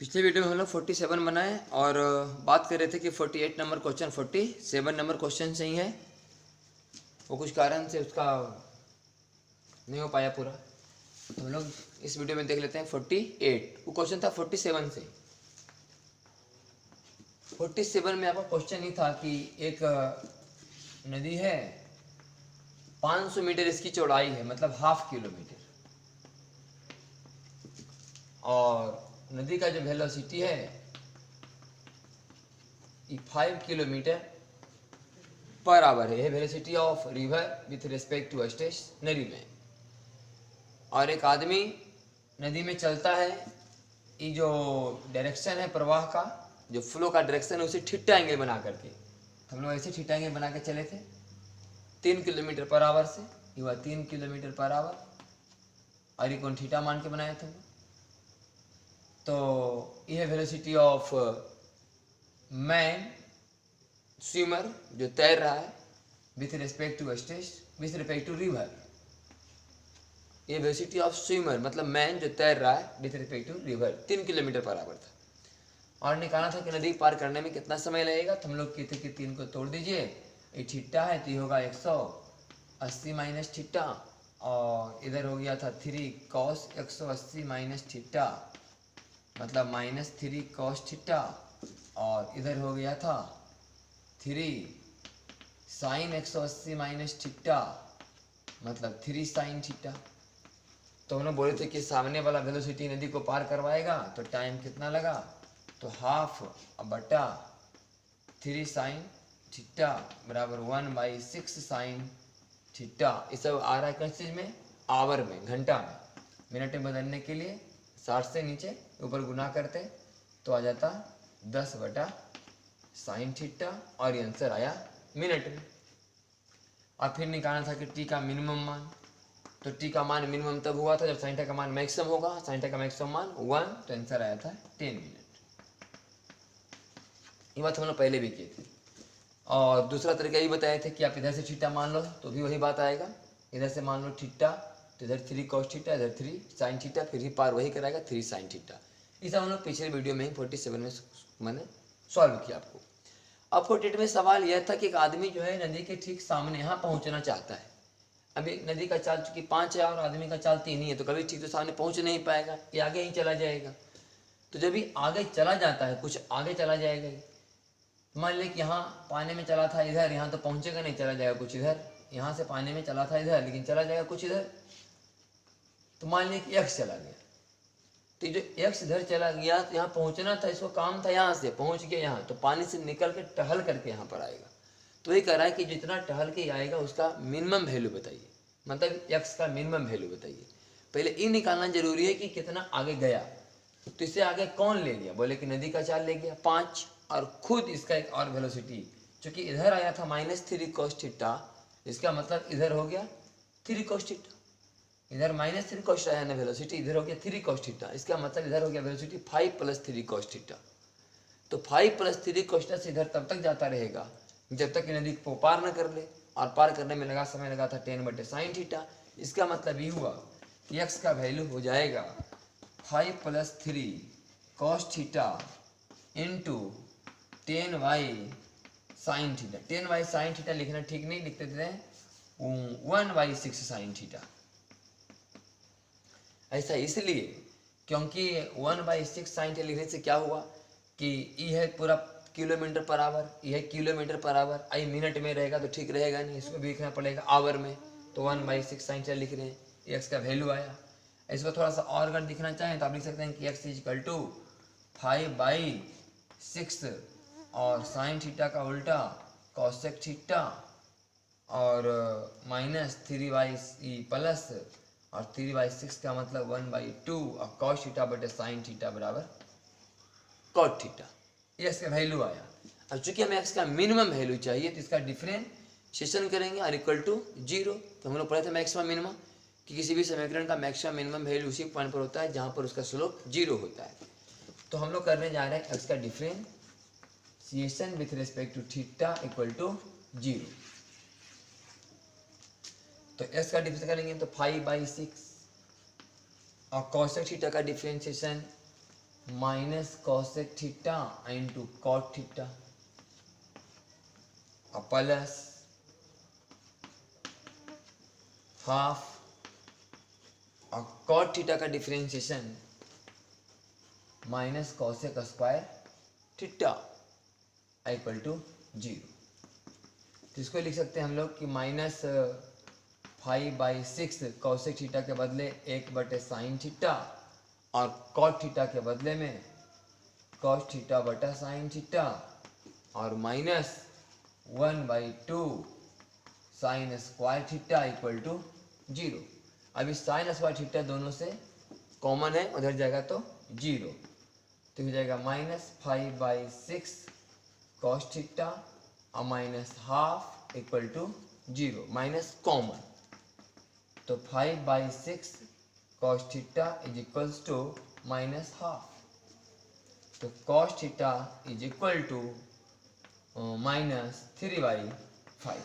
पिछले वीडियो में हम लोग 47 बनाए और बात कर रहे थे कि 48 नंबर क्वेश्चन 47 नंबर क्वेश्चन सही है, वो कुछ कारण से उसका नहीं हो पाया पूरा। तो हम लोग इस वीडियो में देख लेते हैं 48। वो क्वेश्चन था 47 से। 47 में आपका क्वेश्चन ये था कि एक नदी है, 500 मीटर इसकी चौड़ाई है, मतलब हाफ किलोमीटर, और नदी का जो वेलोसिटी है 5 किलोमीटर पर आवर है। Velocity of river with respect to stationary में। और एक आदमी नदी में चलता है, ये जो डायरेक्शन है प्रवाह का, जो फ्लो का डायरेक्शन है, उसे थीटा एंगल बना करके, हम लोग ऐसे थीटा एंगल बना के चले थे 3 किलोमीटर पर आवर से। ये हुआ 3 किलोमीटर पर आवर, और ये कौन थीटा मान के बनाए थे। तो ये है वेलोसिटी ऑफ मैन स्विमर जो तैर रहा है विथ रिस्पेक्ट टू रिवर। ये वेलोसिटी ऑफ स्विमर मतलब मैन जो तैर रहा है with respect to river 3 kilometre per hour था। और निकालना था कि नदी पार करने में कितना समय लगेगा। तो हम लोग कहते कि 3 को तोड़ दीजिए, ये थीटा है तो ये होगा 180 माइनस थीटा, और इधर हो गया था 3 कॉस 180 माइनस थीटा, मतलब -3 कॉस थीटा, और इधर हो गया था 3 साइन 180 माइनस थीटा, मतलब 3 साइन थीटा। तो हम लोग बोले थे कि सामने वाला वेलोसिटी नदी को पार करवाएगा तो टाइम कितना लगा, तो हाफ बटा 3 साइन थीटा बराबर 1/6 साइन थीटा। ये सब आ रहा है किस चीज में, आवर में, घंटा में। मिनट में बदलने के लिए 60 से नीचे ऊपर गुना करते तो आ जाता 10 बटा साइन थीटा, और ये आंसर आया मिनट में। और फिर निकालना था कि टी का मिनिमम मान। तो टी का मान मिनिमम तब हुआ था जब साइन थीटा का मान मैक्सिमम होगा। साइन थीटा का मैक्सिमम मान 1, तो आंसर आया था 10 मिनट। ये बात हम लोग पहले भी किए थे। और दूसरा तरीका ये बताए थे कि आप इधर से थीटा मान लो तो भी वही बात आएगा। इधर से मान लो थीटा तो इधर 3 कॉस थीटा, इधर 3 साइन थीटा, फिर ही पार वही कराएगा 3 साइन थीटा। इसे हम लोग पिछले वीडियो में ही 47 में मैंने सॉल्व किया आपको। अब 48 में सवाल यह था कि एक आदमी जो है नदी के ठीक सामने यहाँ पहुँचना चाहता है। अभी नदी का चाल चूंकि 5 है और आदमी का चाल 3 ही है, तो कभी ठीक तो सामने पहुँच नहीं पाएगा, ये आगे ही चला जाएगा। तो जब भी आगे चला जाता है, कुछ आगे चला जाएगा, मान ली कि यहाँ पानी में चला था इधर, यहाँ तो पहुँचेगा नहीं, चला जाएगा कुछ इधर। यहाँ से पानी में चला था इधर, लेकिन चला जाएगा कुछ इधर। तो मान ली कि एक्स चला गया, तो जो एक्स इधर चला गया तो यहाँ पहुँचना था, इसको काम था यहाँ से पहुँच गया यहाँ, तो पानी से निकल के टहल करके यहाँ पर आएगा। तो ये कह रहा है कि जितना टहल के आएगा उसका मिनिमम वैल्यू बताइए, मतलब एक्स का मिनिमम वैल्यू बताइए। पहले ये निकालना जरूरी है कि कितना आगे गया। तो इससे आगे कौन ले लिया, बोले कि नदी का चाल ले गया 5, और खुद इसका एक और वेलोसिटी, चूंकि इधर आया था -3 cos थीटा, इसका मतलब इधर हो गया 3 cos थीटा। इधर -3 cos आया ना वेलोसिटी, इधर हो गया 3 cos थीटा, इसका मतलब इधर हो गया वेलोसिटी 5 + 3 cos थीटा। तो 5 + 3 cos थीटा से इधर तब तक जाता रहेगा जब तक कि नदी को पार न कर ले, और पार करने में लगा समय लगा था 10 बटे साइन थीटा। इसका मतलब ये हुआ कि एक्स का वैल्यू हो जाएगा 5 + 3 cos theta into 10y sine theta. 10y sine theta लिखना ठीक नहीं, लिखते थे 1/6 साइन थीटा। ऐसा इसलिए क्योंकि 1/6 साइन थीटा लिखने से क्या हुआ कि ये है पूरा किलोमीटर पर आवर, ये है kilometre per our, I minute में रहेगा तो ठीक रहेगा नहीं, इसको भी लिखना पड़ेगा आवर में। तो 1/6 साइन थीटा लिख रहे हैं, एक्स का वैल्यू आया। इसको थोड़ा सा और अगर दिखना चाहें तो आप लिख सकते हैं कि x = 5/6 और साइन थीटा का उल्टा कॉसेक थीटा, और -3y प्लस और 3/6 का मतलब 1/2 और cos थीटा बटे साइन थीटा बराबर cot थीटा। ये इसका वैल्यू आया। अब चूंकि हमें एक्स का मिनिमम वैल्यू चाहिए तो इसका डिफरेंशिएशन करेंगे और इक्वल टू 0। तो हम लोग पढ़े थे मैक्सिमम मिनिमम कि किसी भी समीकरण का मैक्सिमम मिनिमम वैल्यू उसी पॉइंट पर होता है जहाँ पर उसका स्लोप 0 होता है। तो हम लोग करने जा रहे हैं एक्स का differentiation with respect to theta equal to 0। तो एक्स का डिफरेंशिएशन करेंगे तो 5/6 और cosec थीटा का differentiation minus cosec theta into cot theta plus half और कॉट थीटा का differentiation minus cosec square theta equal to 0। तो इसको लिख सकते हैं हम लोग कि माइनस 5/6 कॉसेक थीटा के बदले 1/साइन थीटा और कॉट थीटा के बदले में कॉस थीटा बटा साइन थीटा और minus 1/2 sine square theta equal to 0। अभी साइन स्क्वायर थीटा दोनों से कॉमन है, उधर जाएगा तो 0, तो हो जाएगा -5/6 कॉस थीटा और minus half equal to 0, minus common, तो 5/6 cos theta is equals to minus half, तो cos theta is equal to -3/5।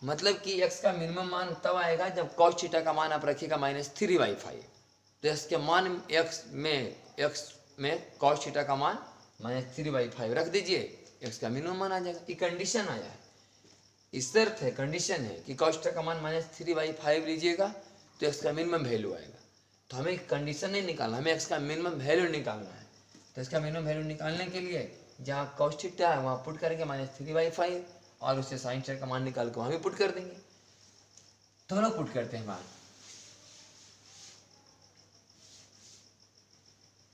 मतलब कि x का मिनिमम मान तब आएगा जब cos थीटा का मान आप रखिएगा -3/5। तो x के मान x में cos थीटा का मान -3/5 रख दीजिए, x का मिनिमम मान आ जाएगा। ये कंडीशन आया है, इस शर्त है, कंडीशन है कि cos थीटा का मान -3/5 लीजिएगा तो x का मिनिमम वैल्यू आएगा। तो हमें कंडीशन नहीं निकालना, हमें x का मिनिमम वैल्यू निकालना है। तो इसका मिनिमम वैल्यू निकालने के लिए जहाँ cos थीटा है वहाँ पुट करेंगे -3/5 और उससे साइन थीटा का मान निकाल के वहाँ भी पुट कर देंगे। दोनों पुट करते हैं मान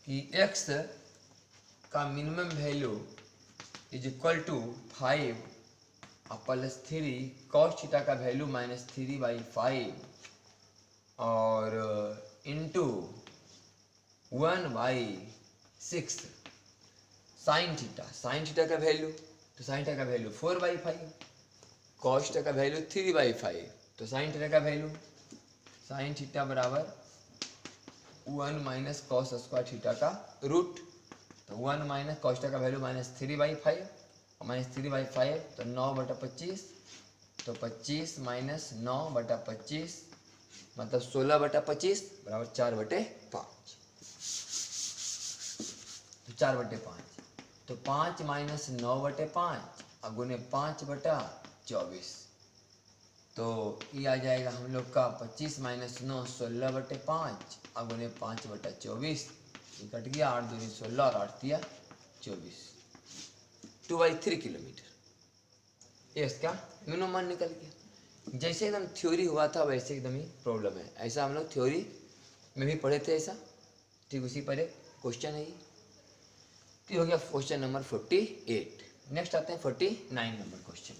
कि x का minimum value is equal to 5 plus 3 cos theta का वैल्यू -3/5 और इंटू 1/6 साइन थीटा का वैल्यू, तो साइन थीटा का वैल्यू 4/5, cos थीटा का वैल्यू 3/5, तो साइन थीटा का वैल्यू साइन थीटा बराबर 1 माइनस कॉस स्क्वायर थीटा का रूट, तो 1 माइनस कॉस थीटा का वैल्यू -3/5 और -3/5 तो 9/25, तो 25 माइनस 9/25 मतलब 16/25 बराबर 4/5, तो 4/5, तो 5 माइनस 9/5 और गुने 5/24, तो ये आ जाएगा हम लोग का 25 माइनस 9 16/5 और गुने 5/24, ये कट गया, 8 दूनी 16 और 8 दिया 24, 2/3 किलोमीटर। ये इसका मिनिमम मान निकल गया। जैसे एकदम थ्योरी हुआ था वैसे एकदम ही प्रॉब्लम है, ऐसा हम लोग थ्योरी में भी पढ़े थे ऐसा, ठीक उसी पर एक क्वेश्चन है ये। तो हो गया क्वेश्चन नंबर 48। नेक्स्ट आते हैं 49 नंबर क्वेश्चन।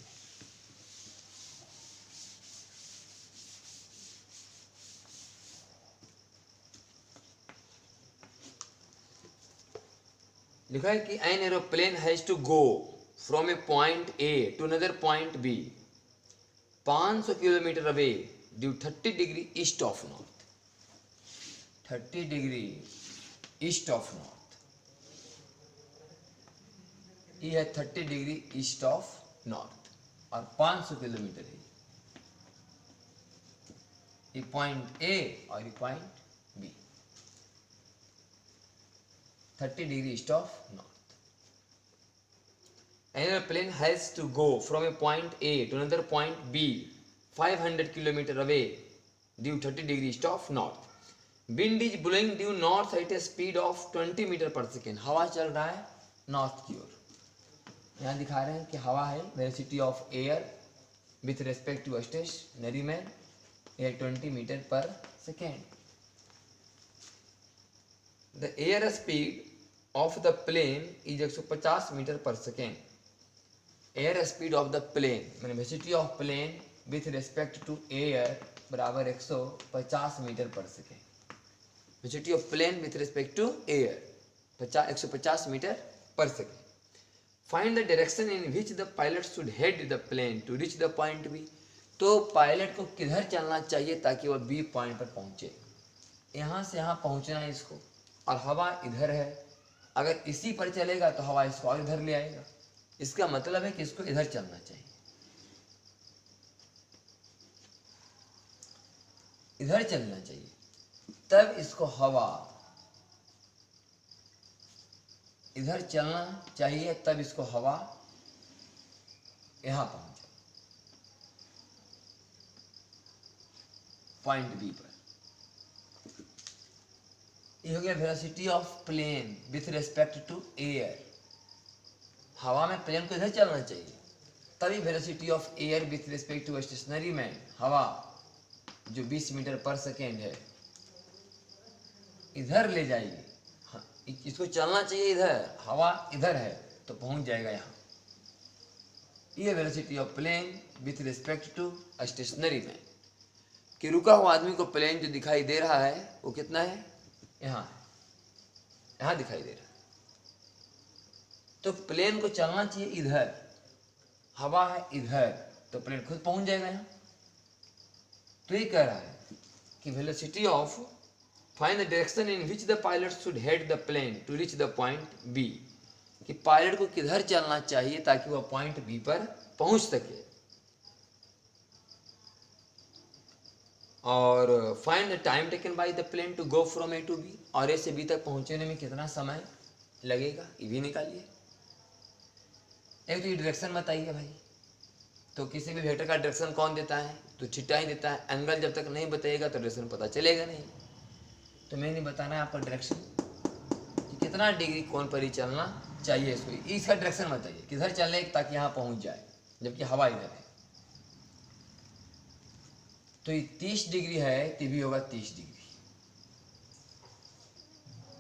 लिखा है कि an aeroplane has to go from a point A to another point B 500 kilometre away due 30 degree east of north, 30 degree east of north, ये है 30 डिग्री ईस्ट ऑफ नॉर्थ और 500 kilometre है, ये point A और ये point B, 30 degree east of north. An airplane has to go from a point A to another point B 500 km away due 30 degree east of north. Wind is blowing due north at a speed of 20 metre पर second. हवा चल रहा है north की ओर। यहाँ दिखा रहे हैं कि हवा है, velocity of air with respect to stationary में यह 20 मीटर पर second. The air speed of the plane is 150 metre पर second. Air speed of the plane मैंने velocity of plane with respect to air बराबर 150 मीटर पर second. Velocity of plane with respect to air 150 metre पर second. Find the direction in which the pilot should head the plane to reach the point B. तो pilot को किधर चलना चाहिए ताकि वह बी पॉइंट पर पहुंचे। यहाँ से यहाँ पहुंचना है इसको, और हवा इधर है, अगर इसी पर चलेगा तो हवा इसको और इधर ले आएगा। इसका मतलब है कि इसको इधर चलना चाहिए, इधर चलना चाहिए, तब इसको हवा इधर चलना चाहिए, तब इसको हवा यहां पहुंच जाए पॉइंट बी पर। ये हो गया velocity of plane with respect to air. हवा में प्लेन को इधर चलना चाहिए, तभी velocity of air with respect to stationary में हवा जो 20 मीटर पर सेकेंड है इधर ले जाएगी। हाँ, इसको चलना चाहिए इधर, हवा इधर है तो पहुंच जाएगा यहाँ। ये velocity of plane with respect to stationary में। कि रुका हुआ आदमी को प्लेन जो दिखाई दे रहा है वो कितना है, यहाँ है, यहाँ दिखाई दे रहा है। तो प्लेन को चलना चाहिए इधर, हवा है इधर, तो प्लेन खुद पहुंच जाएगा यहाँ। तो ये कह रहा है कि velocity of find the direction in which the pilot should head the plane to reach the point B. कि पायलट को किधर चलना चाहिए ताकि वह पॉइंट बी पर पहुंच सके। और find the time taken by the plane to go from A to B. और ए से बी तक पहुंचने में कितना समय लगेगा ये भी निकालिए। एक तो ये डायरेक्शन बताइए भाई, तो किसी भी वेक्टर का डायरेक्शन कौन देता है, तो थीटा ही देता है। एंगल जब तक नहीं बताइएगा तो डायरेक्शन पता चलेगा नहीं। तो मैंने बताना है आपका डायरेक्शन कि कितना डिग्री कोण पर ही चलना चाहिए। इसका डायरेक्शन बताइए किधर चलने ताकि यहाँ पहुँच जाए, जबकि हवा इधर है। तो ये 30 डिग्री है तो भी होगा 30 डिग्री,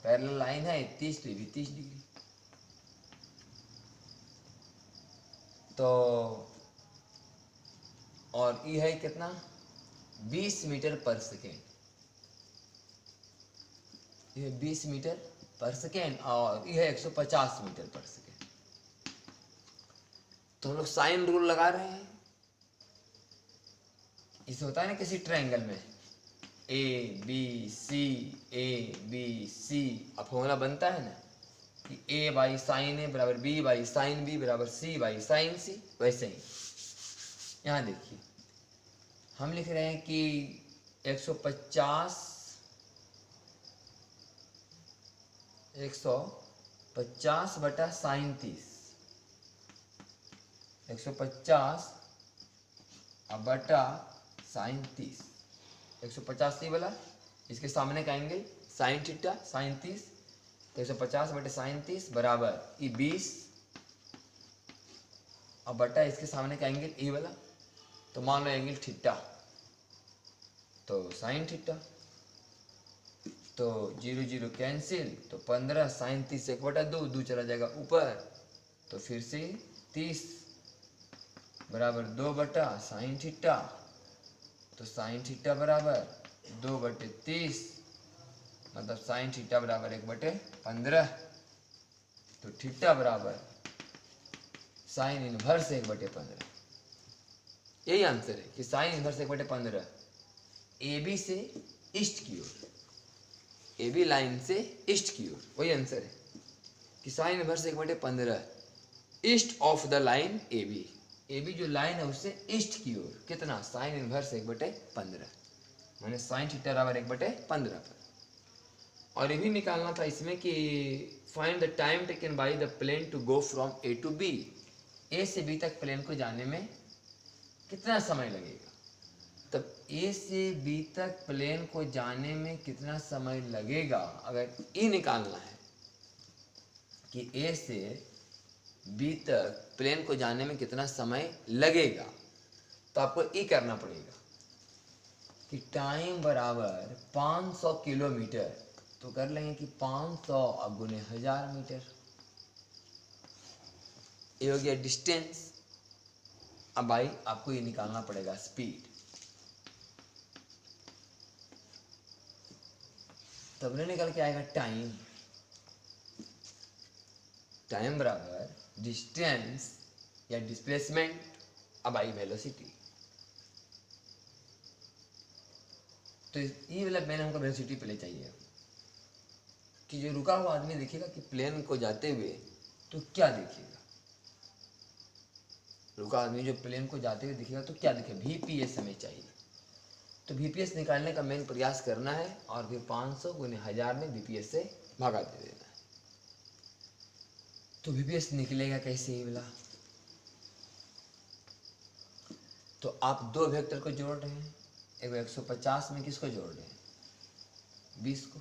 पैरेलल लाइन है 30 तो भी 30 डिग्री। तो और ये है कितना, 20 मीटर पर सेकेंड। ये 20 मीटर पर सेकेंड और ये है 150 मीटर पर सेकेंड। तो हम लोग साइन रूल लगा रहे हैं। इसे होता है ना किसी ट्रायंगल में ए बी सी, अब फॉर्मूला बनता है ना कि ए बाई साइन ए बराबर बी बाई साइन बी बराबर सी बाई साइन सी। वैसे ही यहाँ देखिए हम लिख रहे हैं कि 150 बटा साइन 30, 150 बटा साइन 30, 150 नहीं बोला, इसके सामने का एंगल साइन थीटा साइन 30, तो 150 बटे साइन 30 बराबर ये 20 और बटा इसके सामने का एंगल ये वाला, तो मान लो एंगल थीटा तो साइन थीटा, तो 0 0 कैंसिल, तो 15 साइन 30 1/2, 2 चला जाएगा ऊपर, तो फिर से 30 बराबर 2 बटा साइन थीटा, तो साइन थीटा बराबर 2/30, मतलब साइन थीटा बराबर 1/15, तो थीटा बराबर साइन इनवर्स 1/15। यही आंसर है कि साइन इनवर्स 1/15 ए बी से ईस्ट की ओर, ए बी लाइन से ईस्ट की ओर, वही आंसर है कि sine inverse 1/15 east of the line A B जो लाइन है उससे ईस्ट की ओर कितना, साइन इनवर्स 1/15, मैंने साइन थीटा बराबर 1/15 पर। और ये भी निकालना था इसमें कि find the time taken by the plane to go from A to B. A से बी तक प्लेन को जाने में कितना समय लगेगा। तब ए से बी तक प्लेन को जाने में कितना समय लगेगा, अगर ये निकालना है कि ए से बी तक प्लेन को जाने में कितना समय लगेगा, तो आपको ये करना पड़ेगा कि टाइम बराबर 500 किलोमीटर, तो कर लेंगे कि 500 अब गुने 1000 मीटर, ये हो गया डिस्टेंस। अब भाई आपको ये निकालना पड़ेगा स्पीड, तब नहीं निकल के आएगा टाइम। टाइम बराबर डिस्टेंस या डिस्प्लेसमेंट अब आई वेलोसिटी। तो ये वाला मैंने हमको वेलोसिटी पहले चाहिए कि जो रुका हुआ आदमी देखेगा कि प्लेन को जाते हुए तो क्या देखेगा। रुका आदमी जो प्लेन को जाते हुए दिखेगा तो क्या दिखेगा, VPS हमें चाहिए। तो VPS निकालने का मेन प्रयास करना है और फिर 500 गुने 1000 में VPS से भागा दे देना है। तो VPS निकलेगा कैसे ये वाला? तो आप दो वेक्टर को जोड़ रहे हैं, एक 150 में किसको जोड़ रहे हैं? 20 को।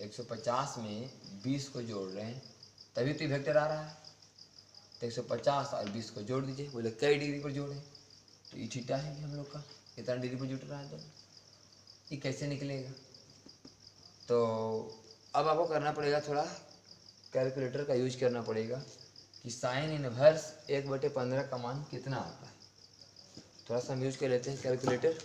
150 में 20 को जोड़ रहे हैं, तभी तो वेक्टर आ रहा है। तो 150 और 20 को जोड़ दीजिए। बोले कई डिग्री पर जोड़े? तो ये थीटा है हम लोग का, कितना डिग्री पर जुड़ रहा है दोनों, ये कैसे निकलेगा? तो अब आपको करना पड़ेगा, थोड़ा कैलकुलेटर का यूज करना पड़ेगा कि साइन इनवर्स 1/15 का मान कितना आता है। थोड़ा सा हम यूज कर लेते हैं कैलकुलेटर।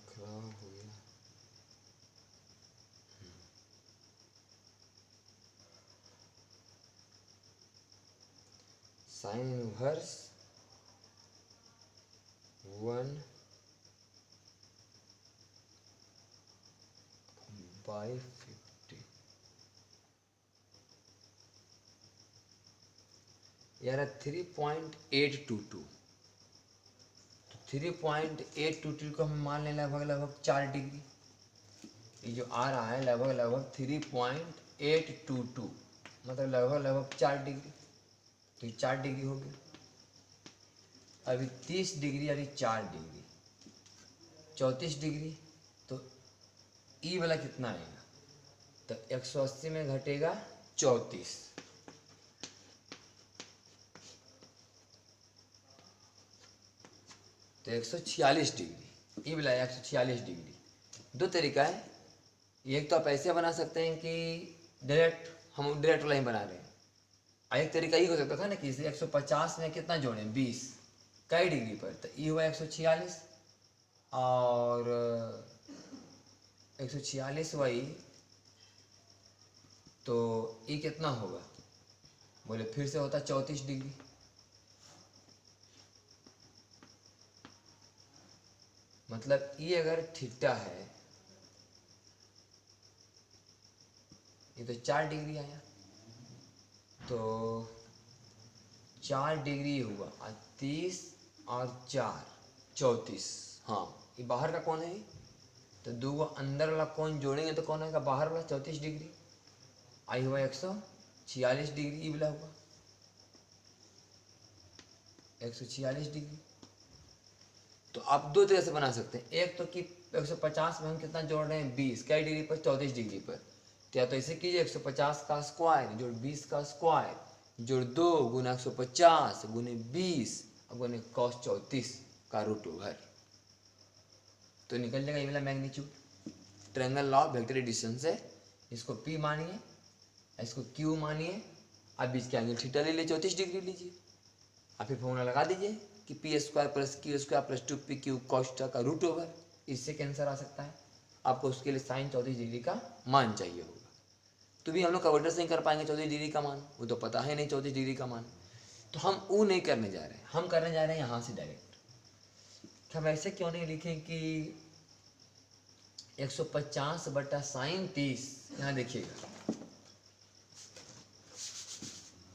खराब हो गया। Sine inverse 1/50। यार 3.822, 3.822 को हम मान लें लगभग 4 डिग्री। ये जो आ रहा है लगभग 3.822, मतलब लगभग 4 डिग्री। तो ये 4 डिग्री हो गया। अभी 30 डिग्री यानी 4 डिग्री, 34 डिग्री। तो ई वाला कितना आएगा? तो 180 में घटेगा 34, तो 146 डिग्री। ई वाला 146 डिग्री। दो तरीका है, एक तो आप ऐसे बना सकते हैं कि हम डायरेक्ट लाइन बना रहे हैं। एक तरीका ये हो सकता था ना कि इसे 150 में कितना जोड़े? 20 कई डिग्री पर, तो ये हुआ 146 और 146 वही, तो ये कितना होगा? बोले फिर से होता 34 डिग्री। मतलब ये अगर थीटा है, ये तो 4 डिग्री आया, तो 4 डिग्री हुआ, 30 और 4 34। हाँ, ये बाहर का कौन है? तो दो को अंदर वाला कौन जोड़ेंगे तो कौन आएगा? बाहर वाला 34 डिग्री। आई हुआ 146 डिग्री, ये वाला हुआ 146 डिग्री। तो आप दो तरह से बना सकते हैं। एक तो कि 150 में हम कितना जोड़ रहे हैं? 20 कई डिग्री पर? 34 डिग्री पर। तो या तो ऐसे कीजिए 150 का स्क्वायर जोड़ 20 का स्क्वायर जोड़ 2 गुना 150 गुने 20 और गुने cos 34 का √, तो निकल जाएगा ये वाला magnitude. Triangle law of vector addition से इसको P मानिए, इसको Q मानिए, आप बीच के एंगल थीटा ले लीजिए, 34 डिग्री लीजिए। आप फिर फॉर्मूला लगा दीजिए कि P² + Q² + 2PQ cos का √। इससे कैंसर आ सकता है। आपको उसके लिए साइन 34 डिग्री का मान चाहिए होगा। तो भी हम लोग कन्वर्टर से नहीं कर पाएंगे 34 डिग्री का मान, वो तो पता है नहीं 34 डिग्री का मान। तो हम वो नहीं करने जा रहे हैं, हम करने जा रहे हैं यहाँ से डायरेक्ट। हम ऐसे क्यों नहीं लिखें कि 150/sin 30, यहाँ देखिएगा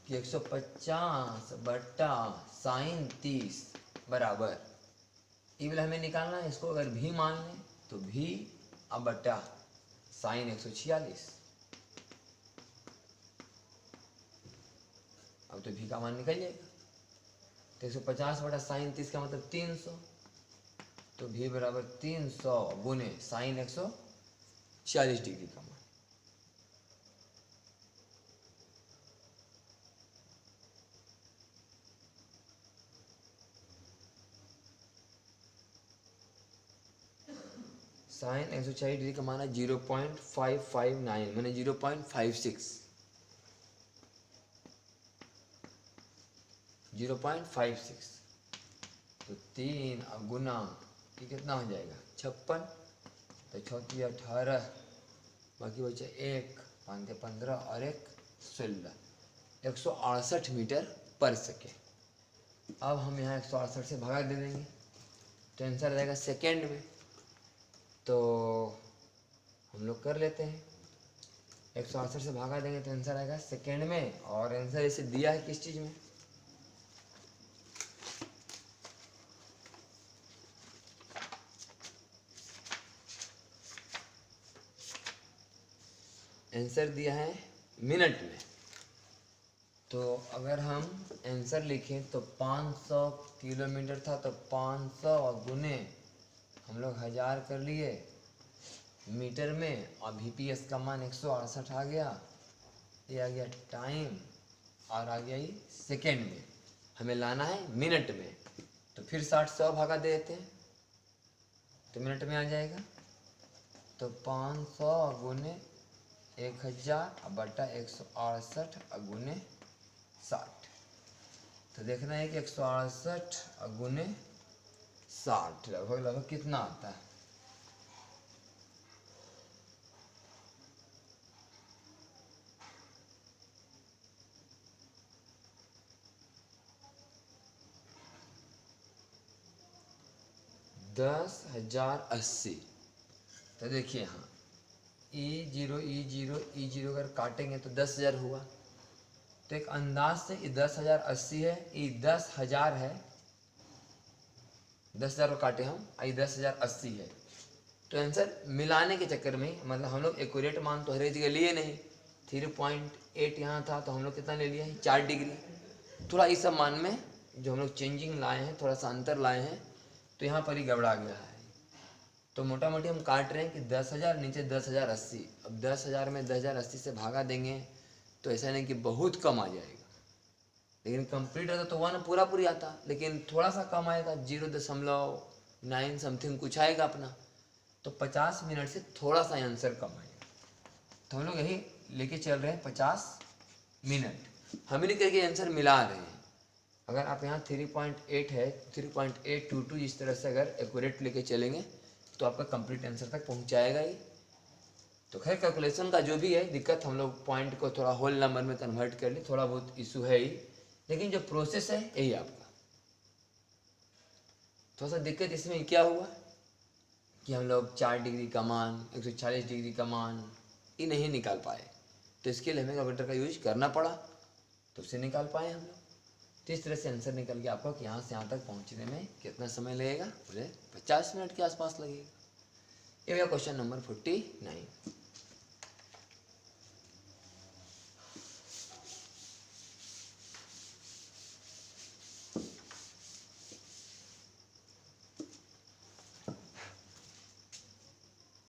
कि 150/sin 30 बराबर, ये वाला हमें निकालना है। इसको अगर भी मान लें तो भी अब बटा साइन 146। अब तो भी का मान निकल जाएगा। तो 150/sin 30 का मतलब 300, तो भी बराबर 300 गुने साइन 146 डिग्री का मान। साइन 146 डिग्री का मान है 0.559, मैंने 0.56, 0.56। तो 3 अब गुना ये कितना हो जाएगा? 56 तो 6 18, बाकी बचे 1 5 15 और 1 16, 168 मीटर पर सेकेंड। अब हम यहाँ 168 से भागा दे देंगे तो आंसर आ जाएगा सेकेंड में। तो हम लोग कर लेते हैं, 168 से भागा देंगे तो आंसर आएगा सेकेंड में। और आंसर इसे दिया है किस चीज़ में, आंसर दिया है मिनट में। तो अगर हम आंसर लिखें तो 500 किलोमीटर था, तो 500 और गुने हम लोग 1000 कर लिए मीटर में, और VPS का मान 168 आ गया। ये आ गया टाइम और आ गया ये सेकेंड में। हमें लाना है मिनट में, तो फिर 60 100 भागा दे देते हैं तो मिनट में आ जाएगा। तो 500 गुने 1000 बटा 168 गुने 60। तो देखना है कि 168 गुने 60 लगभग लगभग कितना आता है। $10,080। तो देखिए यहाँ E0 अगर काटेंगे तो 10,000 हुआ। तो एक अंदाज से ये 10,080 है, ये 10,000 है, 10,000 को काटे हम, ये 10,080 है। तो आंसर मिलाने के चक्कर में, मतलब हम लोग एक्यूरेट मान तो हर एक जगह लिए नहीं, 3.8 यहाँ था तो हम लोग कितना ले लिया है 4 डिग्री। थोड़ा इस सब मान में जो हम लोग चेंजिंग लाए हैं, थोड़ा सा अंतर लाए हैं, तो यहाँ पर ही गड़बड़ा गया है। तो मोटा मोटी हम काट रहे हैं कि 10,000 नीचे 10,080। अब 10,000 में 10,080 से भागा देंगे तो ऐसा नहीं कि बहुत कम आ जाएगा, लेकिन कंप्लीट आता तो 1 पूरा पूरी आता, लेकिन थोड़ा सा कम आएगा, 0.9 समथिंग कुछ आएगा अपना। तो 50 मिनट से थोड़ा सा आंसर कम आएगा। तो हम लोग यही लेके चल रहे हैं 50 मिनट। हम नहीं करके आंसर मिला रहे हैं। अगर आप यहाँ 3.8 है, 3.822 इस तरह से अगर एक्यूरेट लेके चलेंगे तो आपका कंप्लीट आंसर तक पहुँचाएगा ही। तो खैर कैलकुलेशन का जो भी है दिक्कत, हम लोग पॉइंट को थोड़ा होल नंबर में कन्वर्ट कर ली, थोड़ा बहुत इशू है ही, लेकिन जो प्रोसेस है यही आपका। थोड़ा सा दिक्कत इसमें क्या हुआ कि हम लोग 4 डिग्री का मान, 140 डिग्री का मान ये नहीं निकाल पाए, तो इसके लिए हमें कैलकुलेटर का यूज करना पड़ा, तो उससे निकाल पाए हम लोग। तो इस तरह से आंसर निकल गया आपको कि यहाँ से यहाँ तक पहुँचने में कितना समय लगेगा, बोले 50 मिनट के आसपास लगेगा। ये हो गया क्वेश्चन नंबर 49।